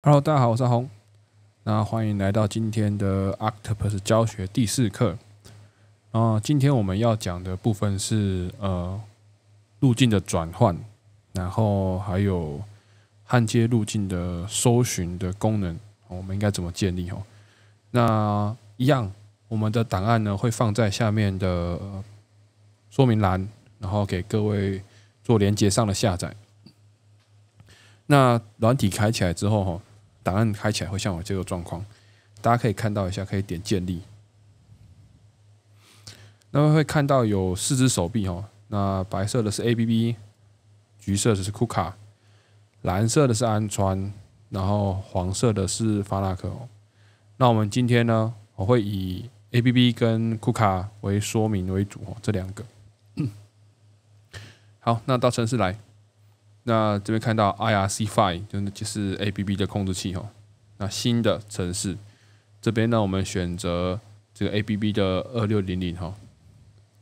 Hello，大家好，我是阿红。那欢迎来到今天的 Octopus 教学第4课。今天我们要讲的部分是路径的转换，然后还有焊接路径的搜寻的功能，我们应该怎么建立？那一样，我们的档案呢会放在下面的说明栏，然后给各位做连结上的下载。那软体开起来之后，档案开起来会像我这个状况，大家可以看到一下，可以点建立。那么会看到有4只手臂，那白色的是 ABB， 橘色的是库卡，蓝色的是安川，然后黄色的是法纳克。那我们今天呢，我会以 ABB 跟库卡为说明为主，这2个。好，那到程式来。那这边看到 IRC file 就是 ABB 的控制器。那新的程式这边呢，我们选择这个 ABB 的2600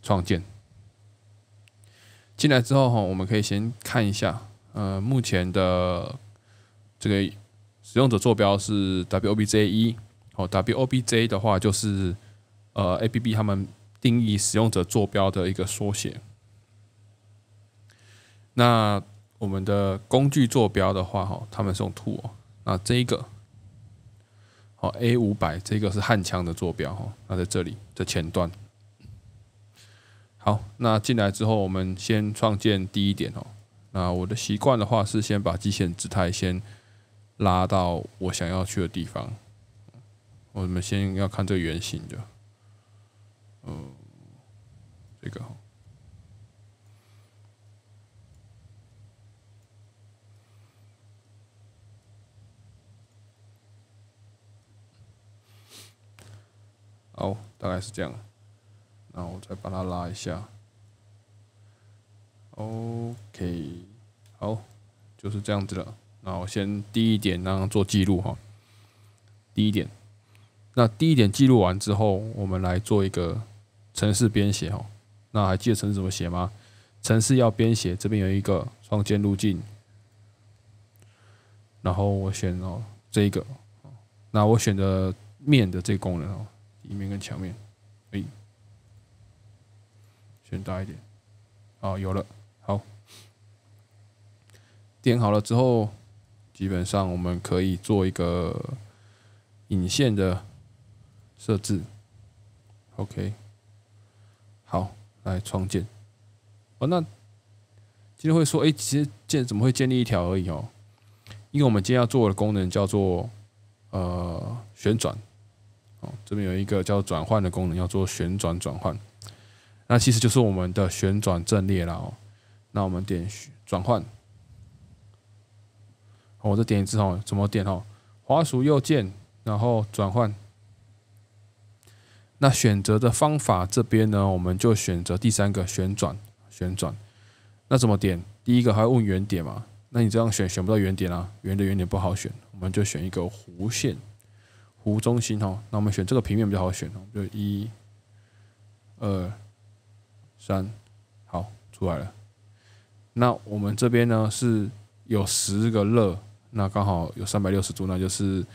创建。进来之后，我们可以先看一下，目前的这个使用者坐标是 WOBJ1。WOBJ 的话就是ABB 他们定义使用者坐标的一个缩写。那我们的工具坐标的话，他们是用 tool。那这一个A500 这个是焊枪的坐标，那在这里的前端。好，那进来之后，我们先创建第一点。那我的习惯的话是先把基线姿态先拉到我想要去的地方。我们先要看这个圆形的，这个。好，大概是这样。那我再把它拉一下。OK， 好，就是这样子了。那我先第一点让它做记录。第一点，那第一点记录完之后，我们来做一个程式编写。那还记得程式怎么写吗？程式要编写，这边有一个创建路径，然后我选这一个。那我选择面的这个功能，底面跟墙面，选大一点。有了，好，点好了之后，基本上我们可以做一个引线的设置。OK， 好，来创建。那今天会说，其实怎么会建立一条而已？因为我们今天要做的功能叫做旋转。这边有一个叫转换的功能，要做旋转转换。那其实就是我们的旋转阵列啦。那我们点转换。我这点一次怎么点？滑鼠右键，然后转换。那选择的方法这边呢，我们就选择第3个旋转。那怎么点？第一个还要问原点嘛？那你这样选不到原点啊，圆的原点不好选，我们就选一个弧线。弧中心。那我们选这个平面比较好选，就1、2、3，好，出来了。那我们这边呢是有10个热，那刚好有360度，那就是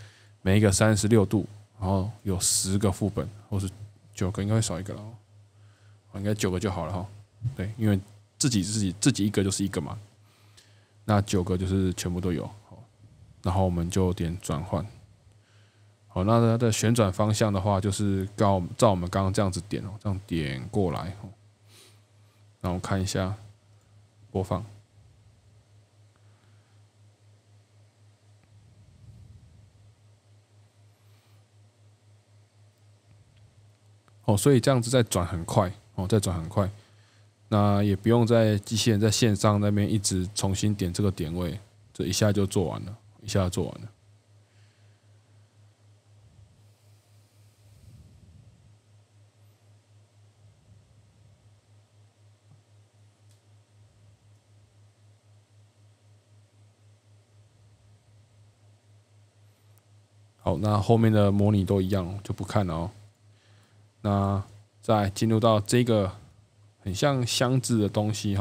每一个36度，然后有10个副本，或是9个，应该会少一个了。应该9个就好了。对，因为自己一个就是一个嘛，那9个就是全部都有。然后我们就点转换。好，那它的旋转方向的话，就是照我们刚刚这样子点，这样点过来。那我看一下播放。所以这样子再转很快。再转很快。那也不用在机器人在线上那边一直重新点这个点位，这一下就做完了，好，那后面的模拟都一样，就不看了。那再进入到这个很像箱子的东西，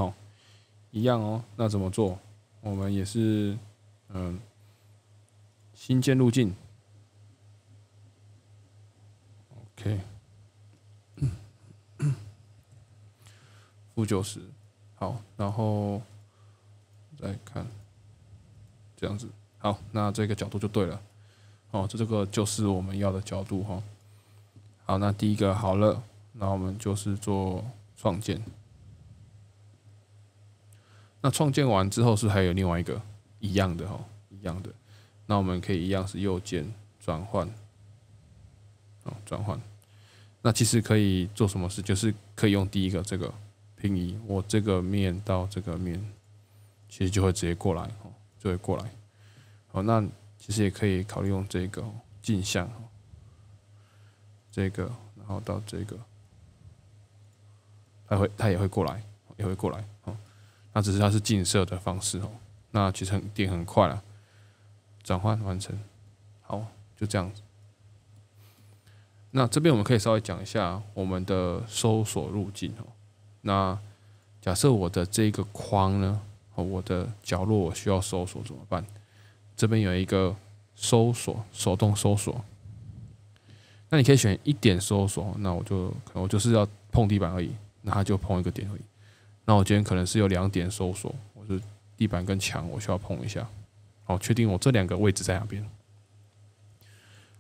一样。那怎么做？我们也是新建路径 ，OK， -90，好，然后再看这样子，好，那这个角度就对了，哦，这个就是我们要的角度哈。好，那第一个好了，那我们就是做创建。那创建完之后是还有另外一个一样的哈，一样的。那我们可以一样是右键转换，哦，转换。那其实可以做什么事？就是可以用第一个这个平移，我这个面到这个面，其实就会直接过来，哦，就会过来。好，那其实也可以考虑用这个镜像，这个，然后到这个，它也会过来，也会过来，哦。那只是它是近摄的方式哦。那其实点很快了，转换完成，好，就这样子。那这边我们可以稍微讲一下我们的搜索路径哦。那假设我的这个框呢，我的角落我需要搜索怎么办？这边有一个搜索，手动搜索。那你可以选1点搜索，那可能我就是要碰地板而已，那它就碰一个点而已。那我今天可能是有2点搜索，我是地板跟墙我需要碰一下，好，确定我这2个位置在哪边。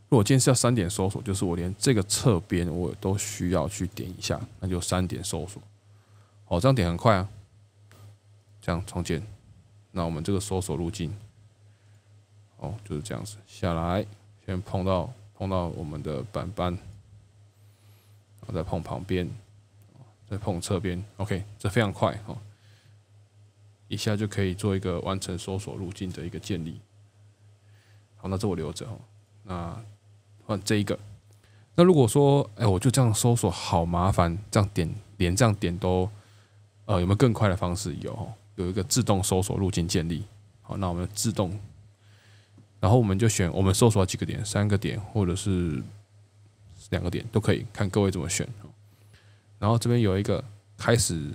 如果今天是要3点搜索，就是我连这个侧边我都需要去点一下，那就3点搜索。好，这样点很快啊。这样重建，那我们这个搜索路径，哦，就是这样子下来，先碰到我们的板板，然后再碰旁边。再碰侧边 ，OK， 这非常快哦，一下就可以做一个完成搜索路径的一个建立。好，那这我留着哦。那换这一个，那如果说，我就这样搜索好麻烦，这样点连这样点都，有没有更快的方式？有一个自动搜索路径建立。好，那我们自动，然后我们就选我们搜索几个点，3个点或者是2个点都可以，看各位怎么选。然后这边有一个开始，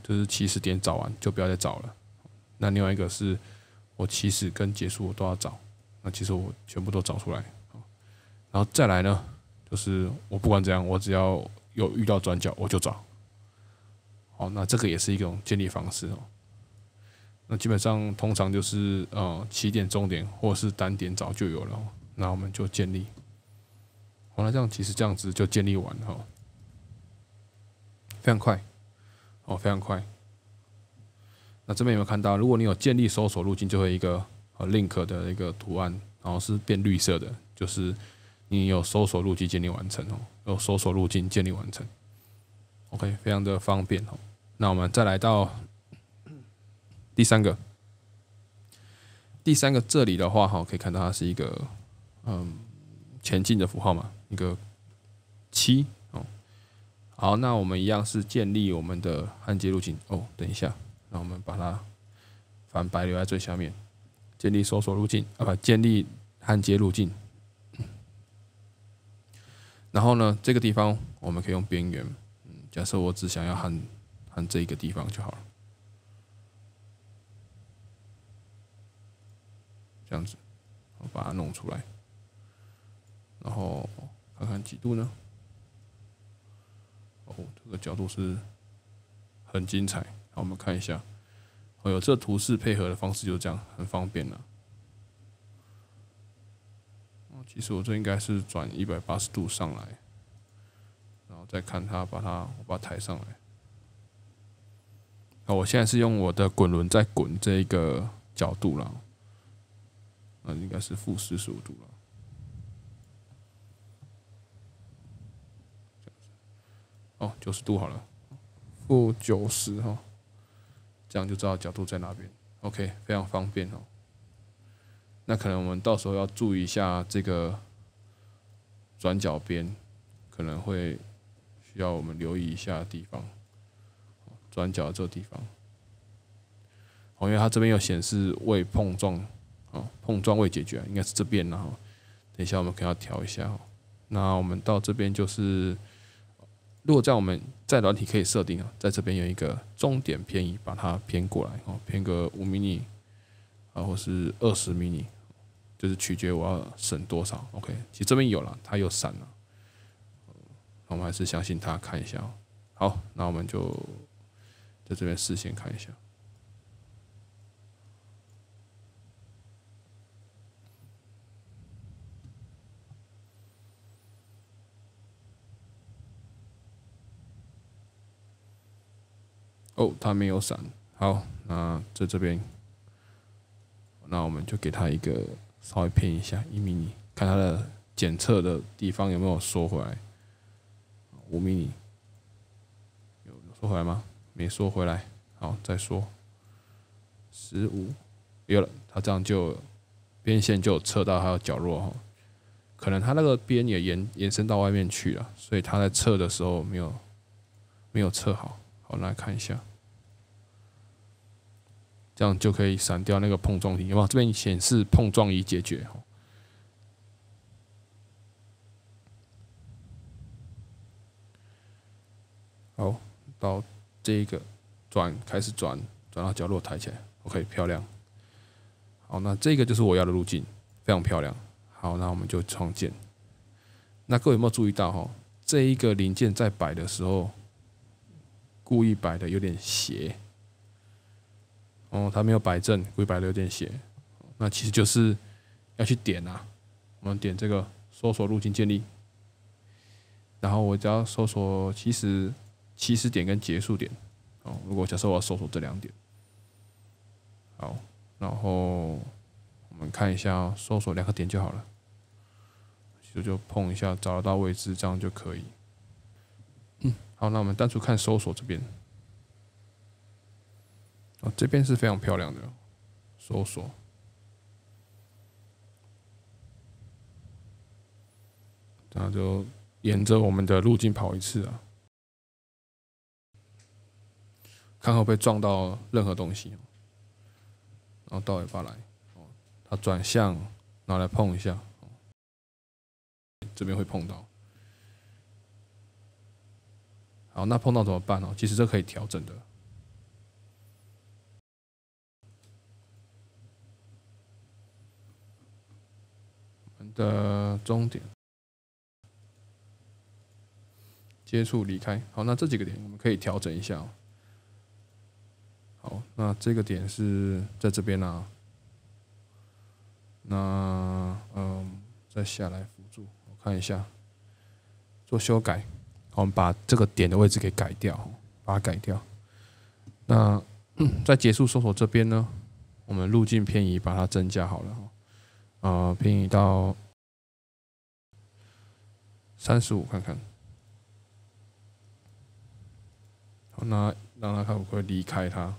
就是起始点找完就不要再找了。那另外一个是我起始跟结束我都要找，那其实我全部都找出来。然后再来呢，就是我不管怎样，我只要有遇到转角我就找。好，那这个也是一种建立方式哦。那基本上通常就是起点、终点或者是单点找就有了。那我们就建立。好，那这样其实这样子就建立完了。非常快，哦，非常快。那这边有没有看到？如果你有建立搜索路径，就会一个link 的一个图案，然后是变绿色的，就是你有搜索路径建立完成哦，有搜索路径建立完成。OK， 非常的方便哦。那我们再来到第三个，这里的话可以看到它是一个前进的符号嘛，一个7。好，那我们一样是建立我们的焊接路径。哦，等一下，那我们把它反白留在最下面。建立搜索路径建立焊接路径。然后呢，这个地方我们可以用边缘。假设我只想要焊这一个地方就好了。这样子，我把它弄出来。然后看看几度呢？这个角度是很精彩。好，我们看一下。有这图示配合的方式就是这样，很方便啦。其实我这应该是转180度上来，然后再看它，我把它抬上来。我现在是用我的滚轮在滚这一个角度啦，那应该是-45度了。90度好了，-90哈，这样就知道角度在哪边。OK， 非常方便哦。那可能我们到时候要注意一下这个转角边，可能会需要我们留意一下的地方。转角这个地方，因为它这边有显示未碰撞，碰撞未解决，应该是这边啦。等一下我们可能要调一下。那我们到这边就是。如果我们在软体可以设定在这边有一个终点偏移，把它偏过来偏个5 mini 或是20 mini，就是取决我要省多少。OK， 其实这边有了，它有闪了，我们还是相信它，看一下。好，那我们就在这边视线看一下。哦，它没有闪。好，那在这边，那我们就给它一个稍微偏一下1 mini， 看它的检测的地方有没有缩回来。5 mini 有缩回来吗？没缩回来。好，再缩15，有了。它这样就边线就有测到它的角落哈，可能它那个边也延伸到外面去了，所以它在测的时候没有测好。好，来看一下。这样就可以闪掉那个碰撞题，有没有？这边显示碰撞已解决。好，到这个开始转到角落抬起来 ，OK， 漂亮。好，那这个就是我要的路径，非常漂亮。好，那我们就创建。那各位有没有注意到哈？这一个零件在摆的时候，故意摆的有点斜。哦，它没有摆正，故意摆的有点斜。那其实就是要去点啊，我们点这个搜索路径建立，然后我只要搜索起始点跟结束点。哦，如果假设我要搜索这2点，好，然后我们看一下，搜索2个点就好了，就碰一下，找得到位置，这样就可以。好，那我们单纯看搜索这边。哦，这边是非常漂亮的搜索，然后就沿着我们的路径跑一次啊，看会不会撞到任何东西。然后到尾巴来，它转向，拿来碰一下，这边会碰到。好，那碰到怎么办呢？其实这可以调整的。的终点接触离开。好，那这几个点我们可以调整一下。好，那这个点是在这边啊。那再下来辅助，我看一下，做修改。我们把这个点的位置给改掉，把它改掉。那在结束搜索这边呢，我们路径偏移把它增加好了。偏移到35看看。好，那让它看会不会离开它。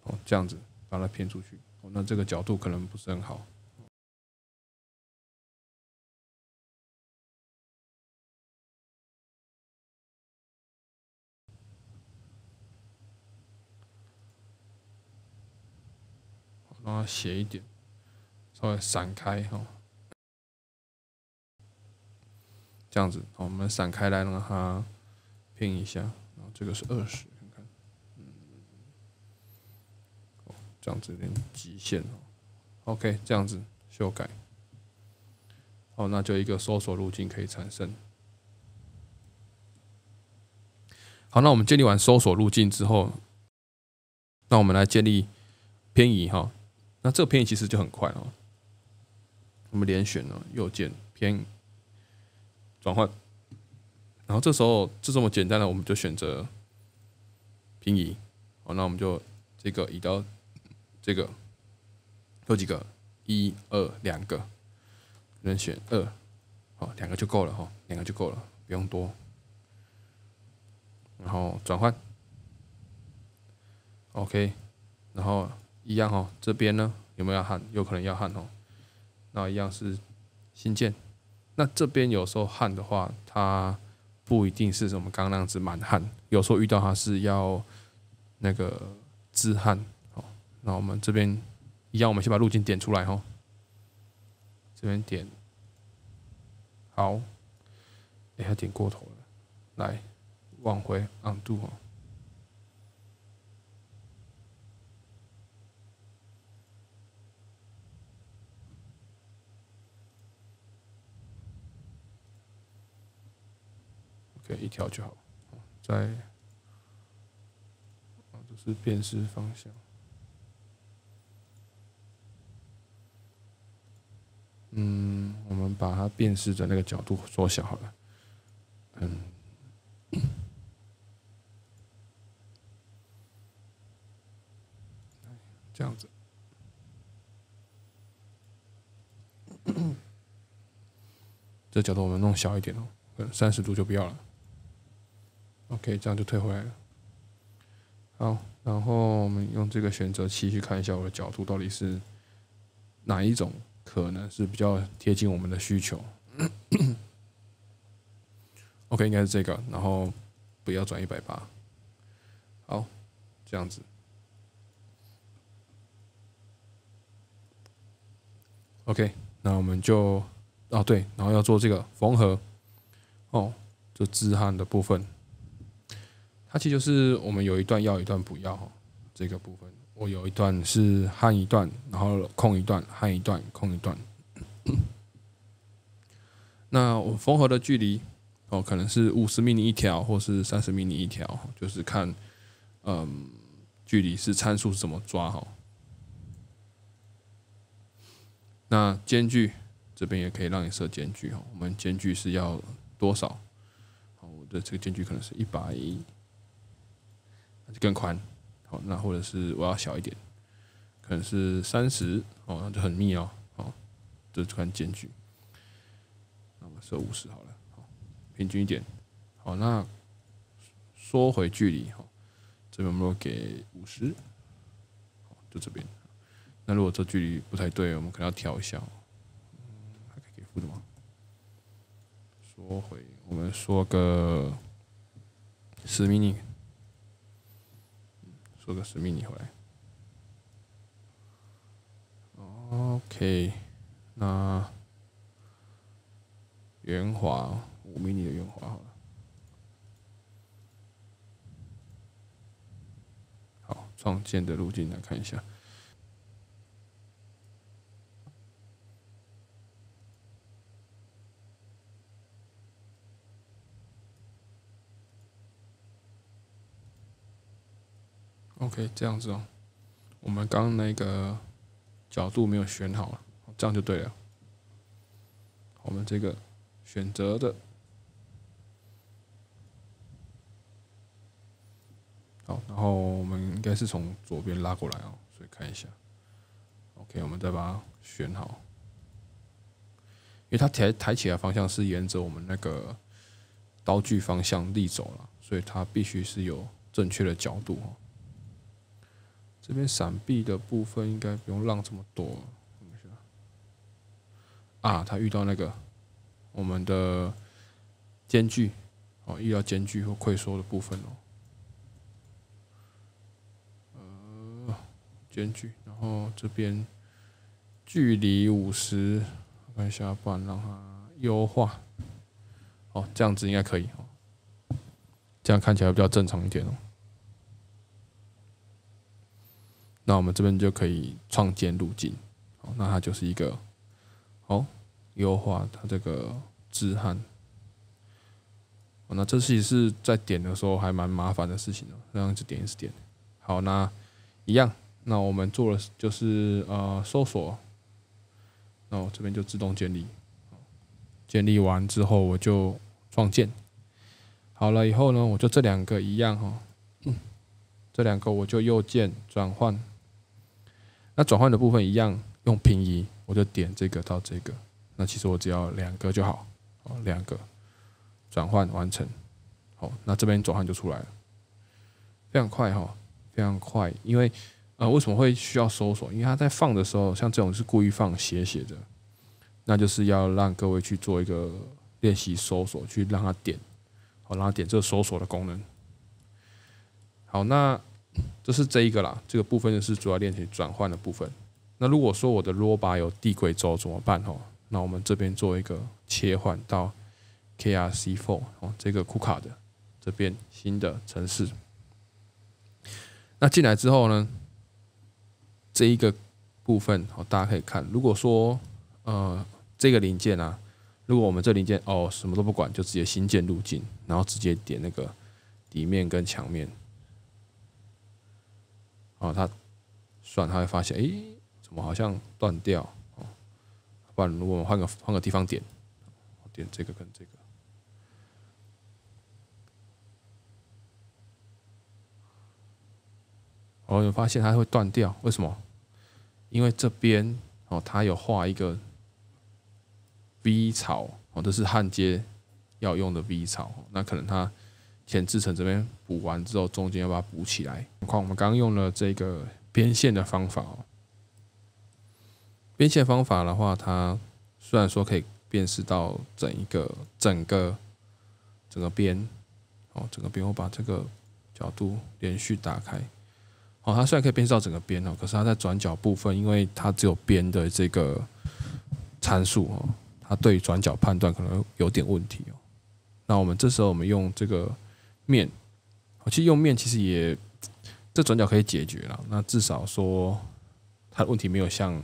哦，这样子把它偏出去。哦，那这个角度可能不是很好。让它斜一点，稍微闪开哈。这样子，我们闪开来让它偏一下。然后这个是20，看看，这样子有点极限哦。OK， 这样子修改。好，那就一个搜索路径可以产生。好，那我们建立完搜索路径之后，那我们来建立偏移哈。那这个偏移其实就很快哦。我们连选了右键偏转换，然后这时候就这么简单的，我们就选择平移。好，那我们就这个移到这个，有几个？1、2，两个，人选2，好，2个就够了哈，2个就够了，不用多。然后转换 ，OK， 然后一样哈，这边呢有没有要焊？有可能要焊哦。那一样是新建。那这边有时候焊的话，它不一定是我们刚刚那样子满焊，有时候遇到它是要那个自焊。好，那我们这边一样，我们先把路径点出来哈。这边点好，它点过头了，来往回 undo 哦。，OK， 一条就好。再，这是辨识方向。我们把它辨识的那个角度缩小好了。这样子。这角度我们弄小一点哦，可能30度就不要了。OK， 这样就退回来了。好，然后我们用这个选择器去看一下我的角度到底是哪一种，可能是比较贴近我们的需求。OK， 应该是这个，然后不要转180。好，这样子。OK， 那我们就对，然后要做这个缝合这织焊的部分，它其实就是我们有一段要，一段不要这个部分，我有一段是焊一段，然后空一段，焊一段，空一段。那我缝合的距离可能是50mm一条，或是30mm一条，就是看距离是参数是怎么抓那间距这边也可以让你设间距我们间距是要多少？我的这个间距可能是100，那就更宽。好，那或者是我要小一点，可能是30那就很密这就看间距。那我们设50好了，平均一点。好，那缩回距离这边我们有给50，就这边。那如果这距离不太对，我们可能要调一下。还可以给负的吗？缩回，我们缩个10 mm， 缩个10 mm 回来。OK， 那圆滑5 mm 的圆滑好了。好，创建的路径来看一下。OK， 这样子我们刚刚那个角度没有选好了，这样就对了。我们这个选择的，好，然后我们应该是从左边拉过来所以看一下。OK， 我们再把它选好，因为它抬起来的方向是沿着我们那个刀具方向立走了，所以它必须是有正确的角度这边闪避的部分应该不用让这么多。它遇到那个我们的间距遇到间距或溃缩的部分间距，然后这边距离50，我看一下，不然让它优化。这样子应该可以这样看起来比较正常一点那我们这边就可以创建路径，那它就是一个优化它这个织焊。那这其实是在点的时候还蛮麻烦的事情这样一直点一直点。好，那一样，那我们做的就是搜索，那我这边就自动建立，建立完之后我就创建。好了以后呢，我就这2个一样这2个我就右键转换。那转换的部分一样，用平移，我就点这个到这个。那其实我只要2个就好，2个转换完成。好，那这边转换就出来了，非常快非常快。因为为什么会需要搜索？因为它在放的时候，像这种是故意放斜的，那就是要让各位去做一个练习搜索，去让它点，让它点这个搜索的功能。好，那这是这一个啦，这个部分就是主要练习转换的部分。那如果说我的 roll bar 有递轨轴怎么办那我们这边做一个切换到 KRC4 这个库卡的这边新的程式。那进来之后呢，这一个部分大家可以看，如果说这个零件如果我们这零件什么都不管，就直接新建路径，然后直接点那个底面跟墙面，它算它会发现，怎么好像断掉？不然如果我们换个地方点这个跟这个，我有发现它会断掉，为什么？因为这边它有画一个 V 槽这是焊接要用的 V 槽，那可能它前置层这边补完之后，中间要把它补起来。我们刚刚用了这个边线的方法边线方法的话，它虽然说可以辨识到整个边整个边，我把这个角度连续打开。它虽然可以辨识到整个边可是它在转角部分，因为它只有边的这个参数它对转角判断可能有点问题那我们这时候我们用这个面，其实用面其实也这转角可以解决了。那至少说它的问题没有像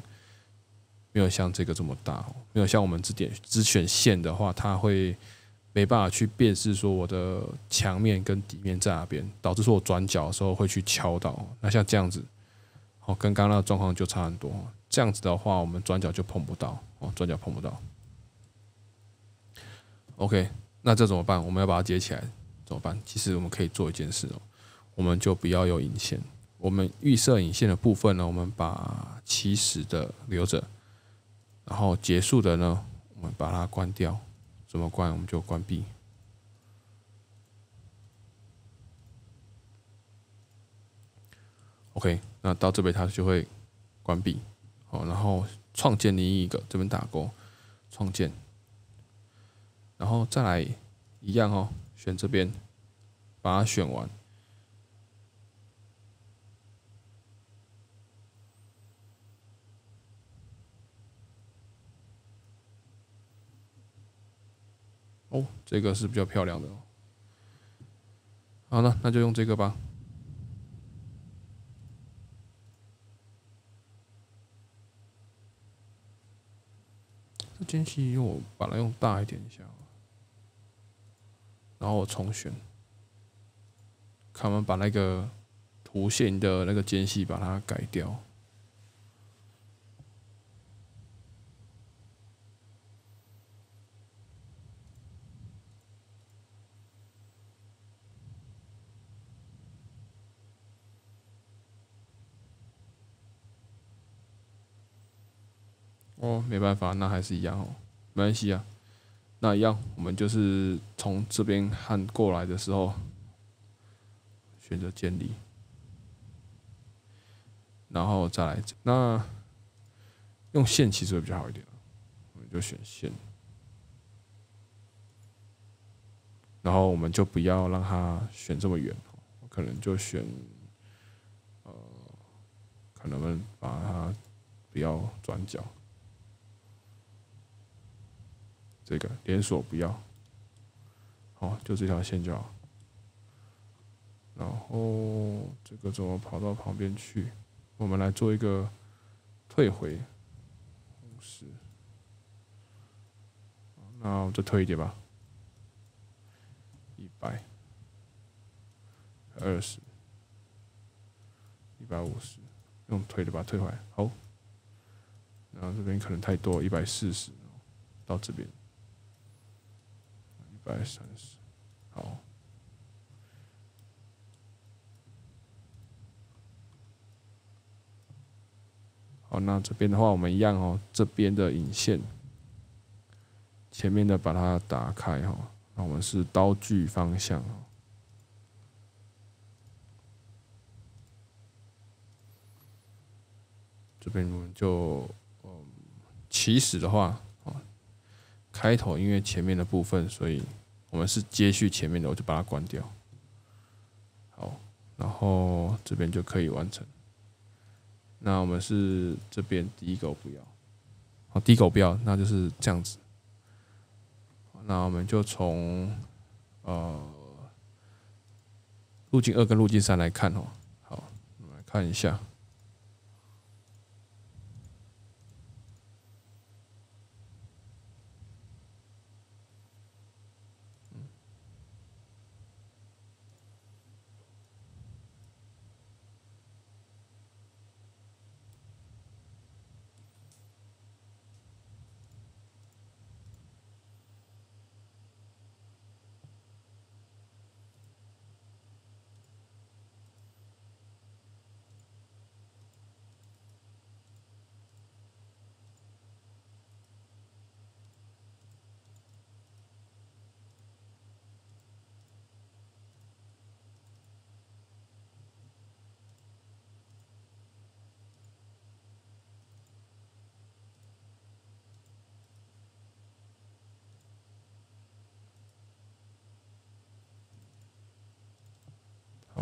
这个这么大，没有像我们只选线的话，它会没办法去辨识说我的墙面跟底面在哪边，导致说我转角的时候会去敲到。那像这样子，跟刚刚那个状况就差很多。这样子的话，我们转角就碰不到，转角碰不到。OK， 那这怎么办？我们要把它接起来怎么办？其实我们可以做一件事我们就不要有引线。我们预设引线的部分呢，我们把起始的留着，然后结束的呢，我们把它关掉。怎么关？我们就关闭。OK， 那到这边它就会关闭。然后创建另一个，这边打勾，创建，然后再来一样选这边，把它选完。这个是比较漂亮的好了，那就用这个吧。这间隙我把它用大一点一下，然后我重选，看我们把那个图形的那个间隙把它改掉。没办法，那还是一样没关系啊。那一样，我们就是从这边焊过来的时候，选择建立，然后再来。那用线其实会比较好一点，我们就选线，然后我们就不要让它选这么远，可能就选可能把它不要转角。这个连锁不要，就这条线就好。然后这个怎么跑到旁边去？我们来做一个退回50，那我就退一点吧，100、20、150，用推的把它退回来。好，然后这边可能太多，140到这边。130，好，好，那这边的话，我们一样这边的引线，前面的把它打开那我们是刀具方向这边我们就起始的话开头因为前面的部分，所以我们是接续前面的，我就把它关掉。好，然后这边就可以完成。那我们是这边第一个我不要，第一个我不要，那就是这样子。那我们就从路径2跟路径3来看好，我们来看一下。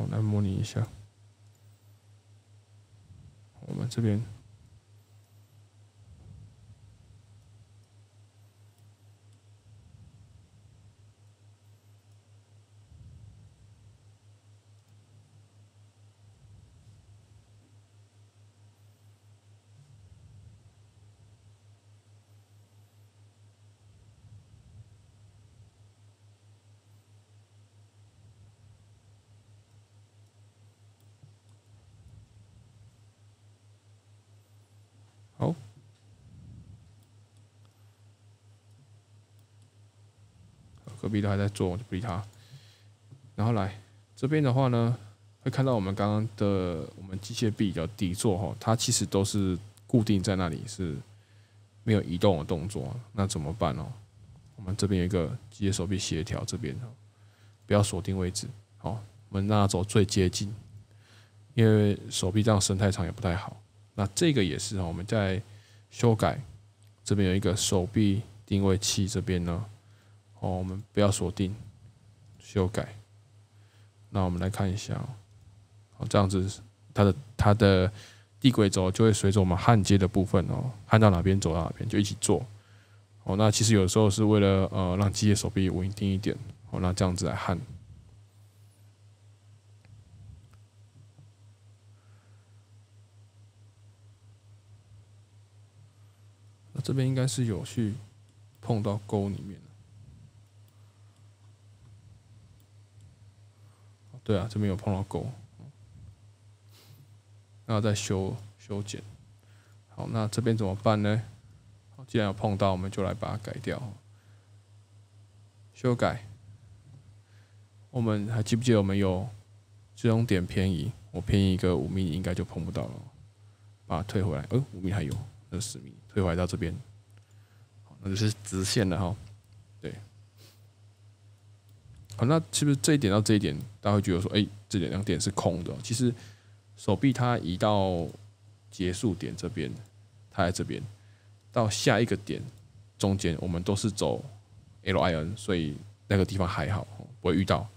好，来模拟一下。我们这边好，隔壁的还在做，我就不理他。然后来这边的话呢，会看到我们刚刚的我们机械臂的底座哈，它其实都是固定在那里，是没有移动的动作。那怎么办哦？我们这边有一个机械手臂协调，这边不要锁定位置，好，我们让它走最接近，因为手臂这样伸太长也不太好。那这个也是我们在修改，这边有一个手臂定位器，这边呢，我们不要锁定，修改。那我们来看一下，这样子它的地轨轴就会随着我们焊接的部分焊到哪边走到哪边，就一起做。那其实有时候是为了让机械手臂稳定一点，那这样子来焊。那这边应该是有去碰到钩里面。对啊，这边有碰到钩，那再修剪。好，那这边怎么办呢？既然有碰到，我们就来把它改掉。修改。我们还记不记得我们有这种点偏移？我偏移一个5mm应该就碰不到了。把它退回来，5mm还有，那10mm退回来到这边，那就是直线了哈。对。好，那是不是这一点到这一点，大家会觉得说，这两点是空的？其实手臂它移到结束点这边，它在这边，到下一个点中间，我们都是走 LIN， 所以那个地方还好，不会遇到，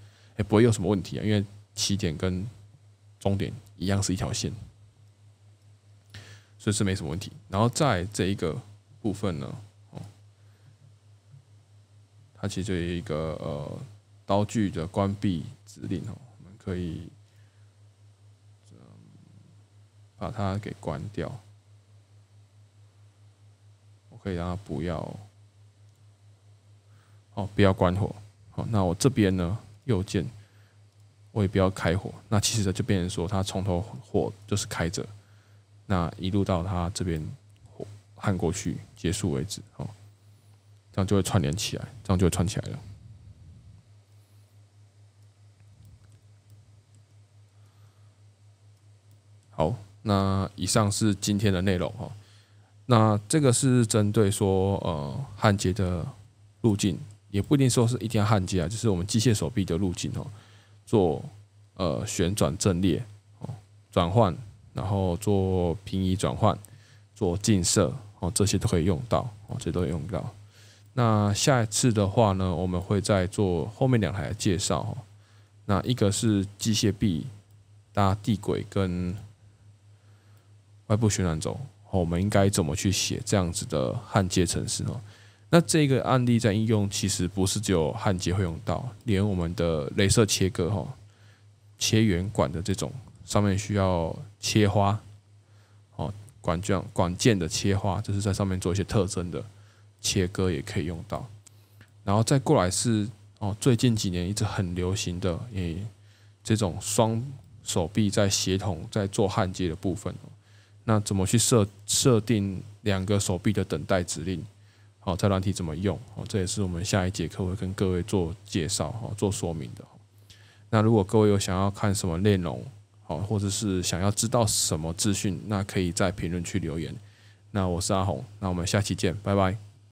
不会有什么问题啊，因为起点跟终点一样是一条线，所以是没什么问题。然后在这一个部分呢，它其实就有一个刀具的关闭指令我们可以把它给关掉。我可以让它不要关火。好，那我这边呢，右键我也不要开火。那其实就变成说，它从头火就是开着，那一路到它这边火焊过去结束为止。这样就会串联起来，这样就会串起来了。好，那以上是今天的内容哈。那这个是针对说焊接的路径，也不一定说是一定要焊接啊，就是我们机械手臂的路径做旋转阵列转换，然后做平移转换，做近射这些都可以用到这些都可以用到。那下一次的话呢，我们会再做后面2台的介绍那一个是机械臂搭地轨跟外部旋转轴，我们应该怎么去写这样子的焊接程式那这个案例在应用其实不是只有焊接会用到，连我们的雷射切割切圆管的这种上面需要切花管件的切花，就是在上面做一些特征的切割也可以用到。然后再过来是最近几年一直很流行的这种双手臂在协同在做焊接的部分那怎么去设定2个手臂的等待指令？在软体怎么用？这也是我们下一节课会跟各位做介绍做说明的。那如果各位有想要看什么内容或者是想要知道什么资讯，那可以在评论区留言。那我是阿宏，那我们下期见，拜拜。